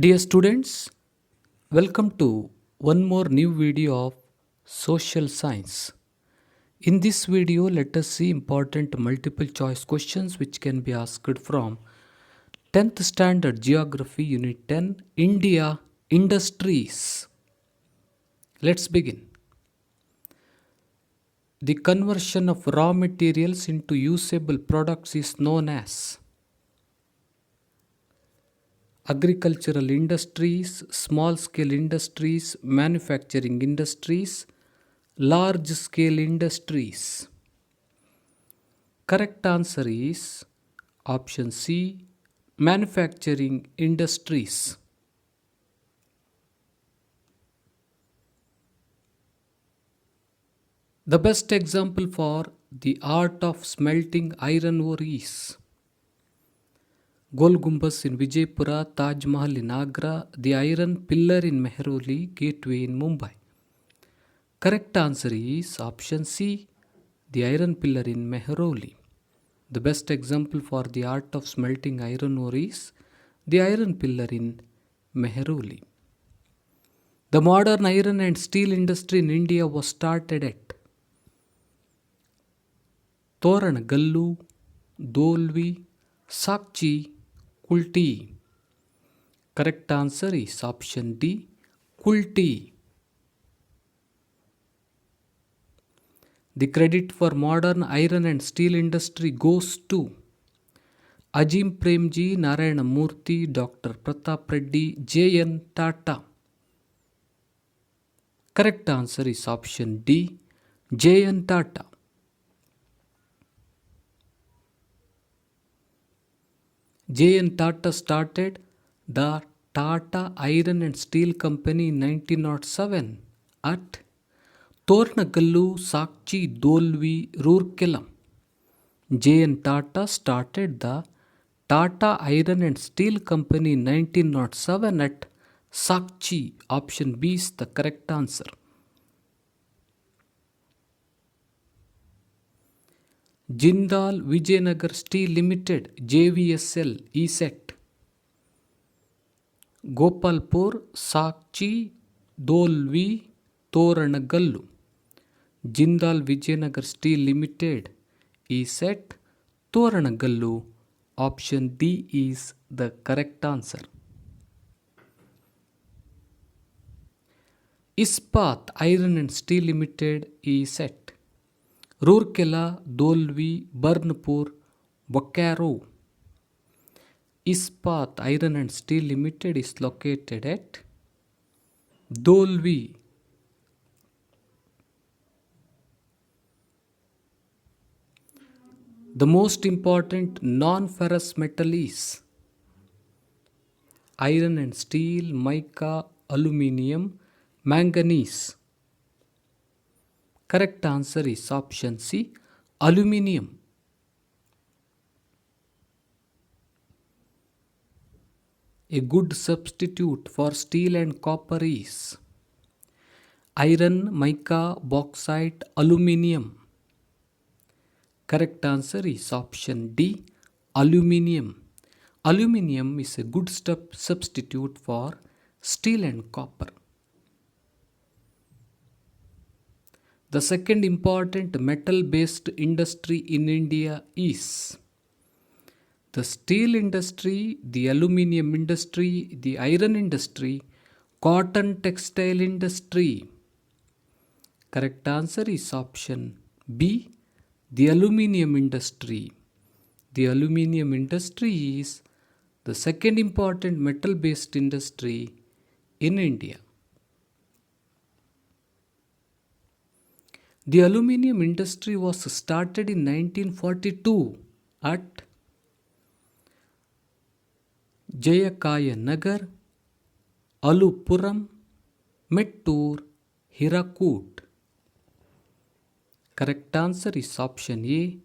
Dear students, welcome to one more new video of social science. In this video, let us see important multiple choice questions which can be asked from 10th standard geography unit 10 India industries. Let's begin. The conversion of raw materials into usable products is known as agricultural industries, small scale industries, manufacturing industries, large scale industries. Correct answer is option C, manufacturing industries. The best example for the art of smelting iron ore is Gol Gumbas in Vijaypura, Taj Mahal in Agra, the Iron Pillar in Mehrauli, Gateway in Mumbai. Correct answer is option C, the Iron Pillar in Mehrauli. The best example for the art of smelting iron ore is the Iron Pillar in Mehrauli. The modern iron and steel industry in India was started at Toranagallu, Dolvi, Sakchi, Kulti. Correct answer is option D, Kulti. The credit for modern iron and steel industry goes to Ajim Premji, Narayana Murthy, Dr. Pratap Reddy, J.N. Tata. Correct answer is option D, J.N. Tata. J.N. Tata started the Tata Iron and Steel Company in 1907 at Tornagallu, Sakchi, Dolvi, Roorkela. J.N. Tata started the Tata Iron and Steel Company in 1907 at Sakchi. Option B is the correct answer. Jindal Vijayanagar Steel Limited JVSL ESET Gopalpur, Sakchi, Dolvi, Toranagallu. Jindal Vijayanagar Steel Limited ESET Toranagallu. Option D is the correct answer. Ispat Iron and Steel Limited ESET Roorkela, Dolvi, Burnpur, Bokaro. Ispat Iron and Steel Limited is located at Dolvi. The most important non-ferrous metal is iron and steel, mica, aluminium, manganese. Correct answer is option C, aluminium. A good substitute for steel and copper is iron, mica, bauxite, aluminium. Correct answer is option D, aluminium. Aluminium is a good substitute for steel and copper. The second important metal-based industry in India is the steel industry, the aluminium industry, the iron industry, cotton textile industry. Correct answer is option B, the aluminium industry. The aluminium industry is the second important metal-based industry in India. The aluminium industry was started in 1942 at Jayakaya Nagar, Alupuram, Mettur, Hirakud. Correct answer is option A,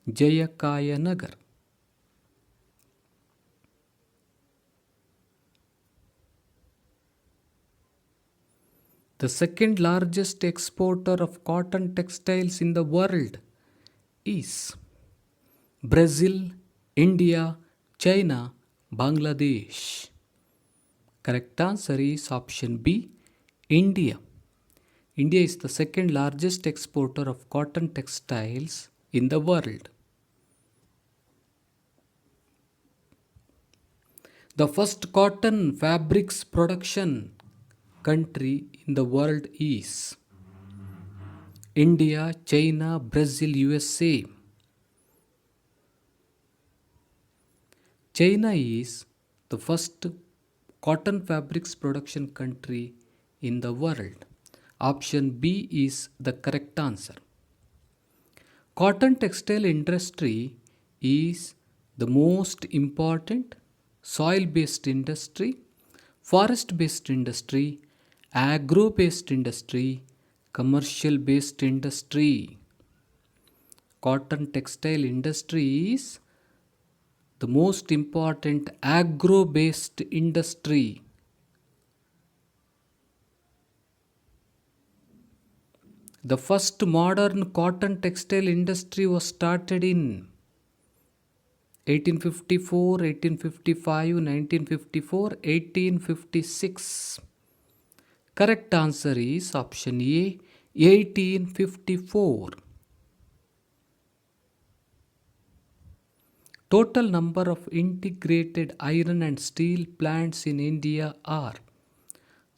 Jayakaya Nagar. The second largest exporter of cotton textiles in the world is Brazil, India, China, Bangladesh. Correct answer is option B, India. India is the second largest exporter of cotton textiles in the world. The first cotton fabrics production country in the world is India, China, Brazil, USA. China is the first cotton fabrics production country in the world. Option B is the correct answer. Cotton textile industry is the most important soil-based industry, forest-based industry, agro-based industry, commercial-based industry. Cotton textile industry is the most important agro-based industry. The first modern cotton textile industry was started in 1854, 1855, 1954, 1856. Correct answer is option A, 1854. Total number of integrated iron and steel plants in India are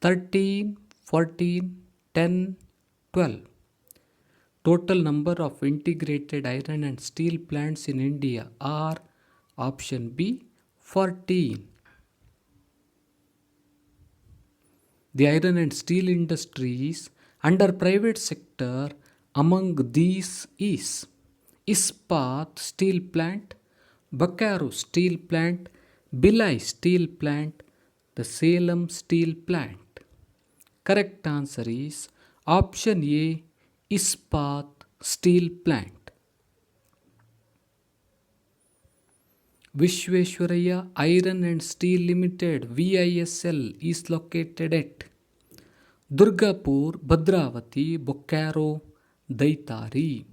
13, 14, 10, 12. Total number of integrated iron and steel plants in India are option B, 14. The iron and steel industries under private sector among these is Ispat Steel Plant, Bokaro Steel Plant, Bhilai Steel Plant, the Salem Steel Plant. Correct answer is option A, Ispat Steel Plant. Vishveshwaraya Iron and Steel Limited VISL is located at Durgapur, Bhadravati, Bokaro, Daitari.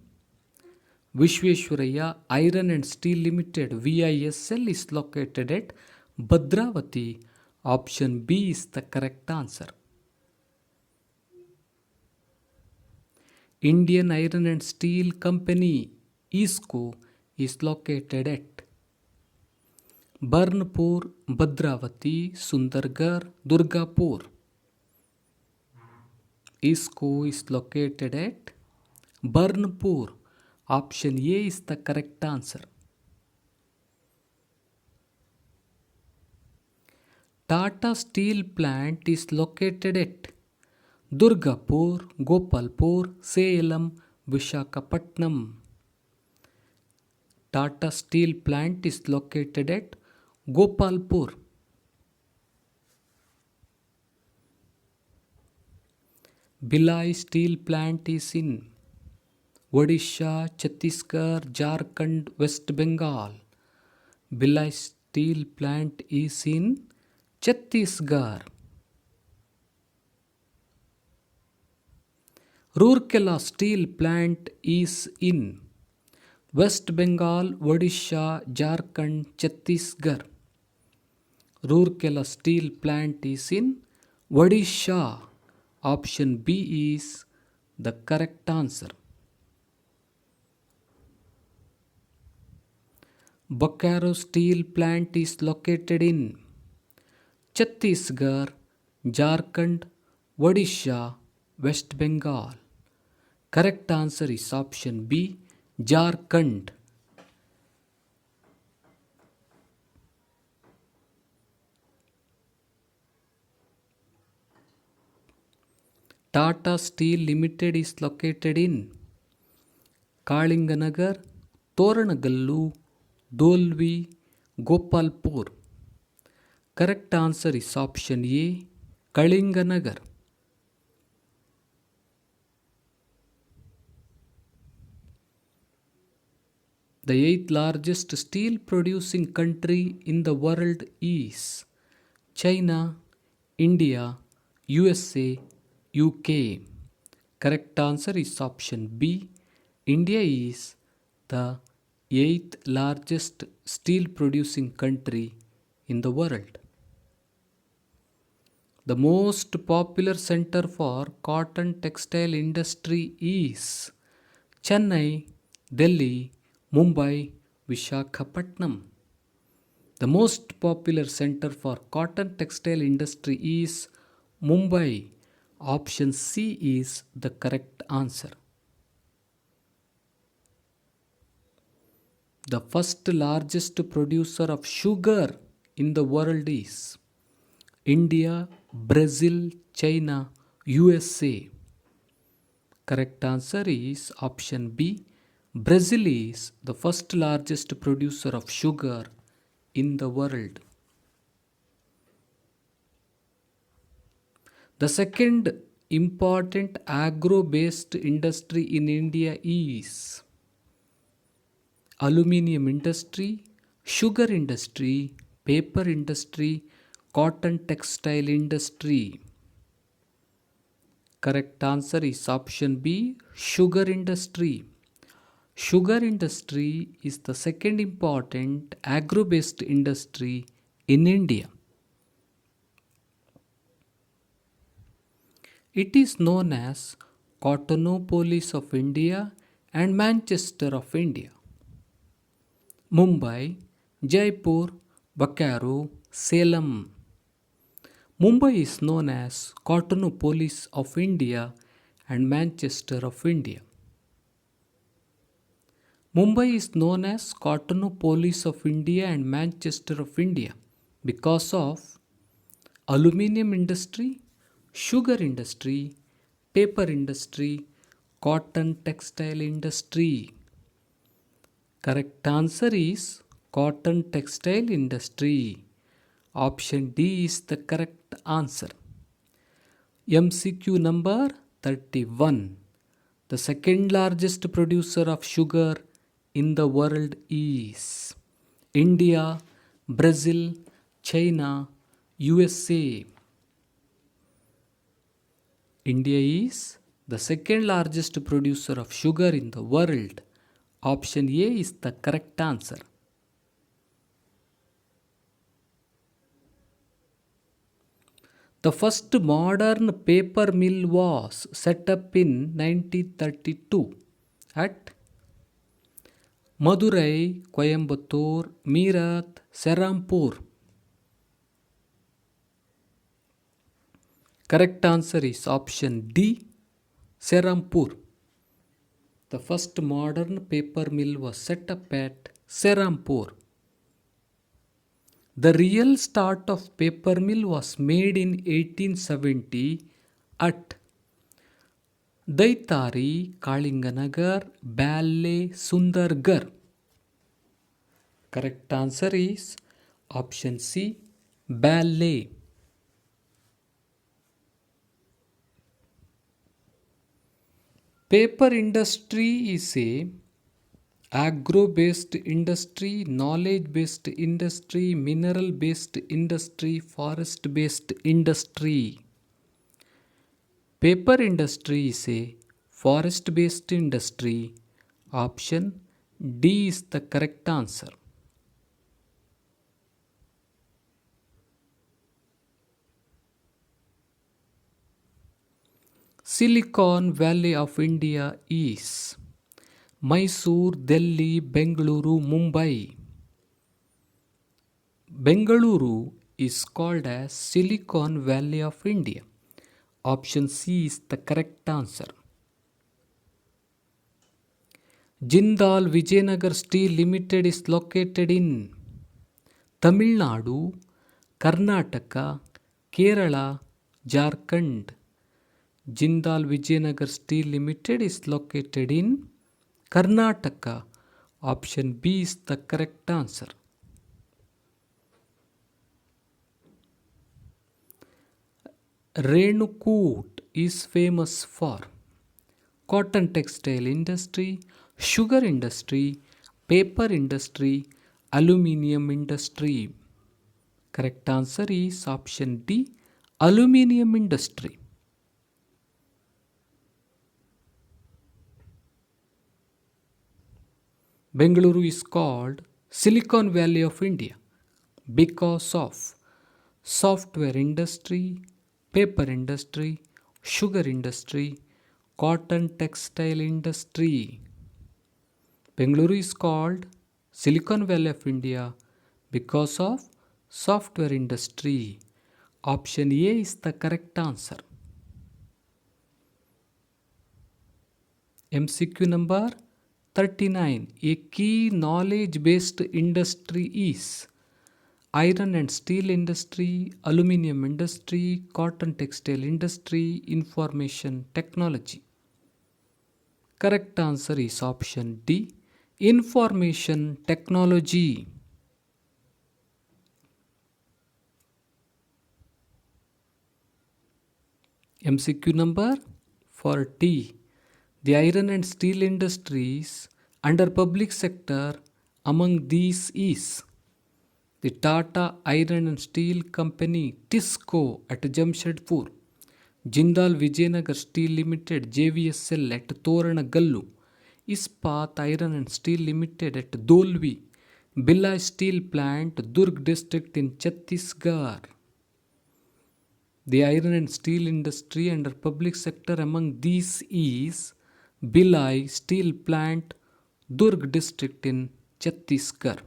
Vishveshwaraya Iron and Steel Limited VISL is located at Bhadravati. Option B is the correct answer. Indian Iron and Steel Company ISCO is located at Burnpur, Bhadravati, Sundargarh, Durgapur. ISCO is located at Burnpur. Option A is the correct answer. Tata Steel Plant is located at Durgapur, Gopalpur, Salem, Visakhapatnam. Tata Steel Plant is located at Gopalpur. Bhilai Steel Plant is in Odisha, Chhattisgarh, Jharkhand, West Bengal. Bhilai Steel Plant is in Chhattisgarh. Rourkela Steel Plant is in West Bengal, Odisha, Jharkhand, Chhattisgarh. Rourkela Steel Plant is in Odisha. Option B is the correct answer. Bokaro Steel Plant is located in Chhattisgarh, Jharkhand, Odisha, West Bengal. Correct answer is option B, Jharkhand. Tata Steel Limited is located in Kalinganagar, Toranagallu, Dolvi, Gopalpur. Correct answer is option A, Kalinganagar. The eighth largest steel producing country in the world is China, India, USA, UK. Correct answer is option B. India is the eighth largest steel producing country in the world. The most popular center for cotton textile industry is Chennai, Delhi, Mumbai, Vishakhapatnam. The most popular center for cotton textile industry is Mumbai. Option C is the correct answer. The first largest producer of sugar in the world is India, Brazil, China, USA. Correct answer is option B. Brazil is the first largest producer of sugar in the world. The second important agro-based industry in India is aluminium industry, sugar industry, paper industry, cotton textile industry. Correct answer is option B, sugar industry. Sugar industry is the second important agro-based industry in India. It is known as Cottonopolis of India and Manchester of India. Mumbai, Jaipur, Bokaro, Salem. Mumbai is known as Cottonopolis of India and Manchester of India. Mumbai is known as Cottonopolis of India and Manchester of India because of aluminium industry, sugar industry, paper industry, cotton textile industry. Correct answer is cotton textile industry. Option D is the correct answer. MCQ number 31. The second largest producer of sugar in the world is India, Brazil, China, USA. India is the second largest producer of sugar in the world. Option A is the correct answer. The first modern paper mill was set up in 1932 at Madurai, Coimbatore, Meerut, Serampur. Correct answer is option D, Serampur. The first modern paper mill was set up at Serampur. The real start of paper mill was made in 1870 at Daitari, Kalinganagar, Balle, Sundargarh. Correct answer is option C, Balle. Paper industry is a agro-based industry, knowledge-based industry, mineral-based industry, forest-based industry. Paper industry is a forest-based industry. Option D is the correct answer. Silicon Valley of India is Mysore, Delhi, Bengaluru, Mumbai. Bengaluru is called as Silicon Valley of India. Option C is the correct answer. Jindal Vijayanagar Steel Limited is located in Tamil Nadu, Karnataka, Kerala, Jharkhand. Jindal Vijayanagar Steel Limited is located in Karnataka. Option B is the correct answer. Renukoot is famous for cotton textile industry, sugar industry, paper industry, aluminium industry. Correct answer is option D, aluminium industry. Bengaluru is called Silicon Valley of India because of software industry, paper industry, sugar industry, cotton textile industry. Bengaluru is called Silicon Valley of India because of software industry. Option A is the correct answer. MCQ number 39. A key knowledge based industry is iron and steel industry, aluminium industry, cotton textile industry, information technology. Correct answer is option D, information technology. MCQ number 40. The iron and steel industries under public sector among these is the Tata Iron and Steel Company TISCO at Jamshedpur, Jindal Vijayanagar Steel Limited JVSL at Toranagallu, Ispat Iron and Steel Limited at Dolvi, Billa Steel Plant, Durg District in Chhattisgarh. The iron and steel industry under public sector among these is Billai Steel Plant, Durg District in Chhattisgarh.